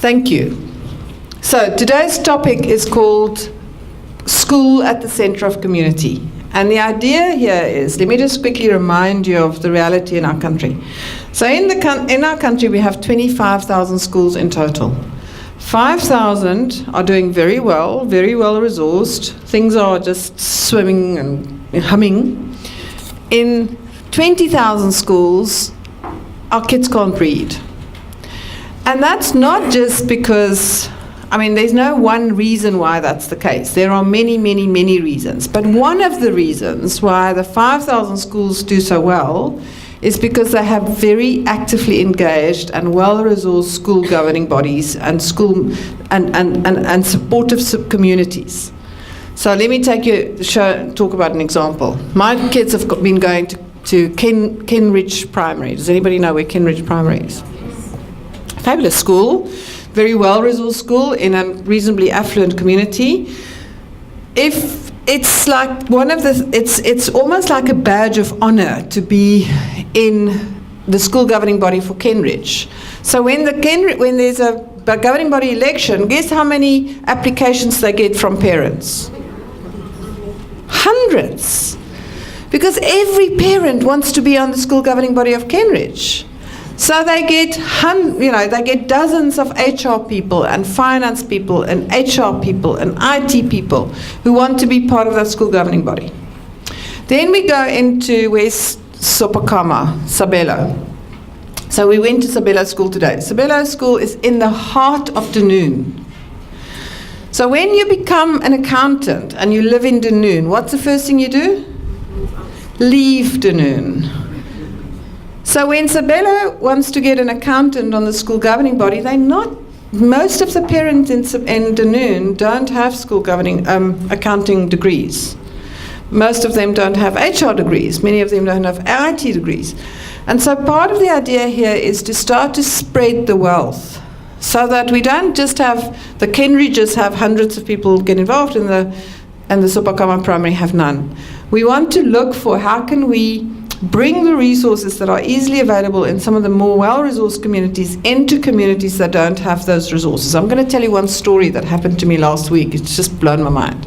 Thank you. So today's topic is called School at the Center of Community. And the idea here is, let me just quickly remind you of the reality in our country. So in our country we have 25,000 schools in total. 5,000 are doing very well resourced. Things are just swimming and humming. In 20,000 schools, our kids can't read. And that's not just because, there's no one reason why that's the case. There are many, many, many reasons. But one of the reasons why the 5,000 schools do so well is because they have very actively engaged and well-resourced school governing bodies and school and supportive communities. So let me talk about an example. My kids have been going to Kenridge Primary. Does anybody know where Kenridge Primary is? Fabulous school, very well-resourced school in a reasonably affluent community. If it's like it's almost like a badge of honor to be in the school governing body for Kenridge. So when there's a governing body election, guess how many applications they get from parents? Hundreds. Because every parent wants to be on the school governing body of Kenridge. So they get dozens of HR people and finance people and HR people and IT people who want to be part of that school governing body. Then we go into West Sopakama, Sabelo. So we went to Sabelo School today. Sabelo School is in the heart of Dunoon. So when you become an accountant and you live in Dunoon, what's the first thing you do? Leave Dunoon. So when Sabelo wants to get an accountant on the school governing body, most of the parents in Dunoon don't have school governing accounting degrees. Most of them don't have HR degrees. Many of them don't have IT degrees. And so part of the idea here is to start to spread the wealth so that we don't just have the Kenridges have hundreds of people get involved and the Sopakama Primary have none. We want to look for how can we bring the resources that are easily available in some of the more well-resourced communities into communities that don't have those resources. I'm going to tell you one story that happened to me last week. It's just blown my mind.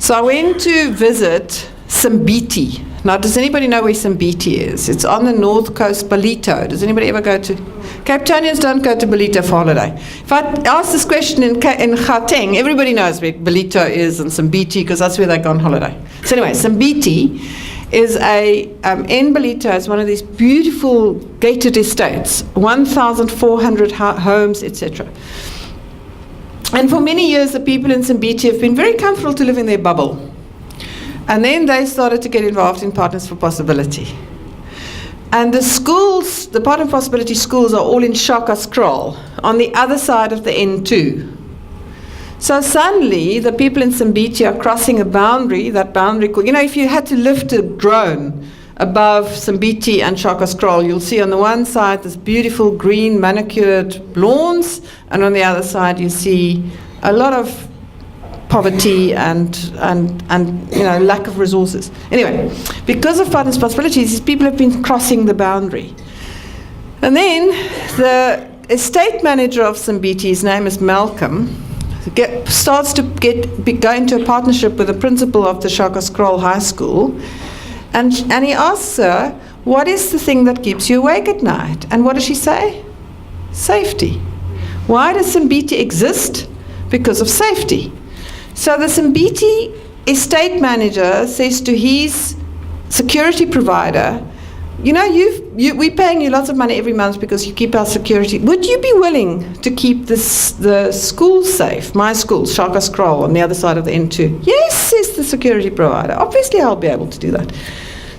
So I went to visit Simbiti. Now, does anybody know where Simbiti is? It's on the north coast, Ballito. Does anybody ever go to? Cape Townians don't go to Ballito for holiday. If I ask this question in Gauteng, everybody knows where Ballito is and Simbiti because that's where they go on holiday. So anyway, Simbiti is in Ballito, is one of these beautiful gated estates, 1,400 homes, etc. And for many years, the people in Simbiti have been very comfortable to live in their bubble. And then they started to get involved in Partners for Possibility. And the schools, the Partners for Possibility schools, are all in Shaka Scroll, on the other side of the N2. So suddenly, the people in Simbiti are crossing a boundary, that boundary, if you had to lift a drone above Simbiti and Shaka Scroll, you'll see on the one side this beautiful green manicured lawns, and on the other side you see a lot of poverty and lack of resources. Anyway, because of Partners' Possibilities, these people have been crossing the boundary. And then the estate manager of Simbiti, his name is Malcolm, starts to go into a partnership with the principal of the Shaka Scroll High School, and he asks her, what is the thing that keeps you awake at night? And what does she say? Safety. Why does Simbiti exist? Because of safety. So the Simbiti estate manager says to his security provider, we're paying you lots of money every month because you keep our security. Would you be willing to keep the school safe, my school, Shaka Scroll, on the other side of the N2? Yes, says the security provider. Obviously, I'll be able to do that.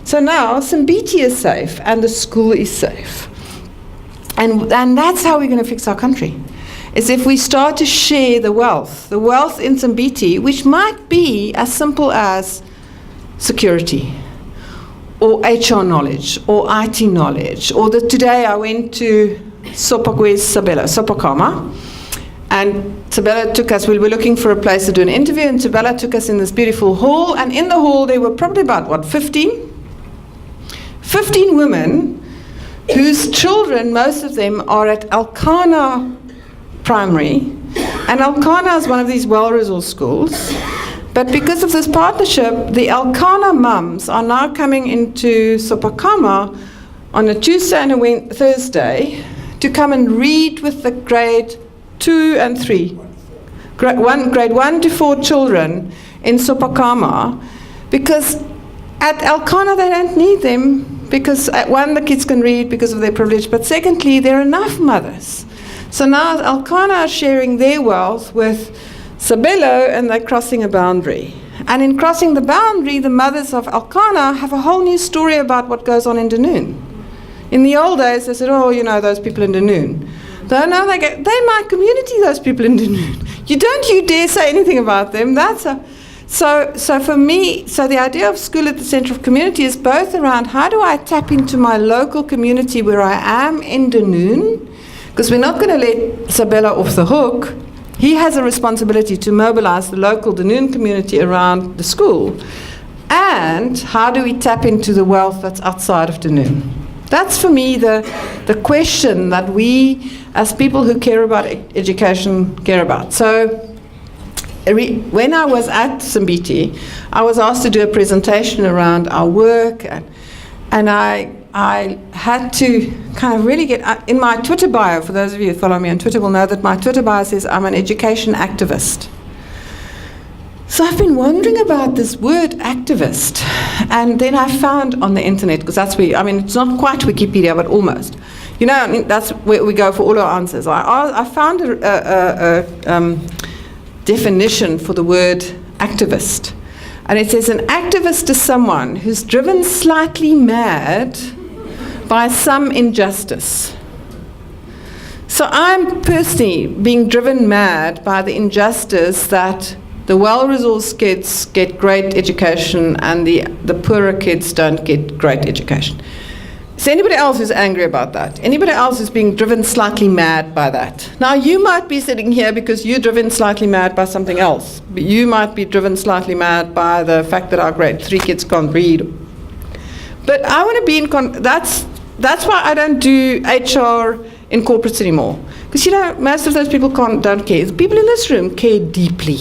So now Simbiti is safe and the school is safe. And that's how we're going to fix our country, is if we start to share the wealth in Simbiti, which might be as simple as security, or HR knowledge, or IT knowledge, or today I went to Sopakama, and Sabelo took us, we were looking for a place to do an interview, and Sabelo took us in this beautiful hall, and in the hall there were probably about, 15 women whose children, most of them, are at Alcana primary, and Elkanah is one of these well-resourced schools. But because of this partnership, the Elkanah mums are now coming into Sopakama on a Tuesday and a Thursday to come and read with the grade 2 and 3, grade 1 to 4 children in Sopakama, because at Elkanah they don't need them, because one, the kids can read because of their privilege, but secondly, there are enough mothers. So now Elkanah are sharing their wealth with Sabelo, and they're crossing a boundary. And in crossing the boundary, the mothers of Elkanah have a whole new story about what goes on in Dunoon. In the old days, they said, oh, you know, those people in Dunoon. So now they go, they're my community, those people in Dunoon. You dare say anything about them. So for me, so the idea of school at the centre of community is both around how do I tap into my local community where I am in Dunoon, because we're not going to let Sabelo off the hook. He has a responsibility to mobilize the local Dunoon community around the school. And how do we tap into the wealth that's outside of Dunoon? That's for me the question that we, as people who care about education, care about. So when I was at Simbiti, I was asked to do a presentation around our work, and I had to kind of really get, in my Twitter bio, for those of you who follow me on Twitter will know that my Twitter bio says I'm an education activist. So I've been wondering about this word activist, and then I found on the internet, because that's where, I mean, it's not quite Wikipedia, but almost. You know, I mean, that's where we go for all our answers. I found a definition for the word activist. And it says, an activist is someone who's driven slightly mad by some injustice. So I'm personally being driven mad by the injustice that the well-resourced kids get great education and the poorer kids don't get great education. Is there anybody else who's angry about that? Anybody else who's being driven slightly mad by that? Now, you might be sitting here because you're driven slightly mad by something else. But you might be driven slightly mad by the fact that our grade 3 kids can't read. But I want to be in that's why I don't do HR in corporates anymore. Because, you know, most of those people don't care. The people in this room care deeply.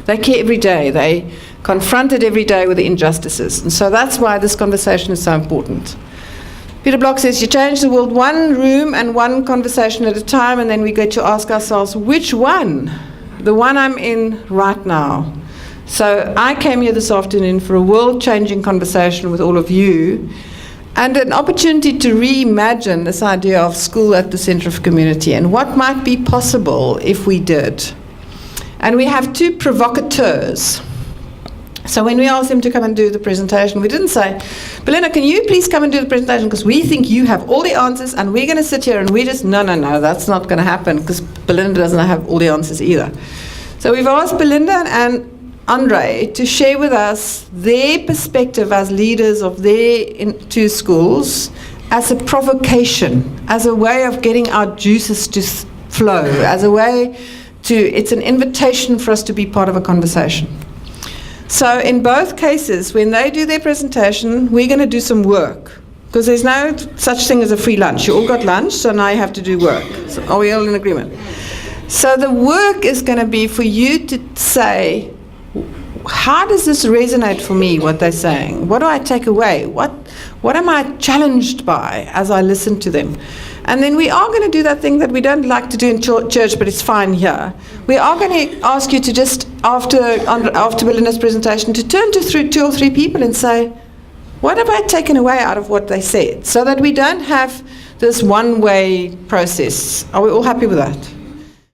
They care every day. They confronted every day with the injustices. And so that's why this conversation is so important. Peter Block says, you change the world one room and one conversation at a time, and then we get to ask ourselves, which one? The one I'm in right now. So I came here this afternoon for a world-changing conversation with all of you, and an opportunity to reimagine this idea of school at the centre of community and what might be possible if we did. And we have two provocateurs. So when we asked them to come and do the presentation, we didn't say, Belinda, can you please come and do the presentation because we think you have all the answers and we're going to sit here and we just, no, that's not going to happen because Belinda doesn't have all the answers either. So we've asked Belinda and Andre to share with us their perspective as leaders of their two schools as a provocation, as a way of getting our juices to flow, as a way to, it's an invitation for us to be part of a conversation. So in both cases, when they do their presentation, we're going to do some work. Because there's no such thing as a free lunch. You all got lunch, so now you have to do work. So are we all in agreement? So the work is going to be for you to say, how does this resonate for me, what they're saying? What do I take away? What am I challenged by as I listen to them? And then we are going to do that thing that we don't like to do in church, but it's fine here. We are going to ask you to just, after Belinda's presentation, to turn to 2 or 3 people and say, what have I taken away out of what they said? So that we don't have this one-way process. Are we all happy with that?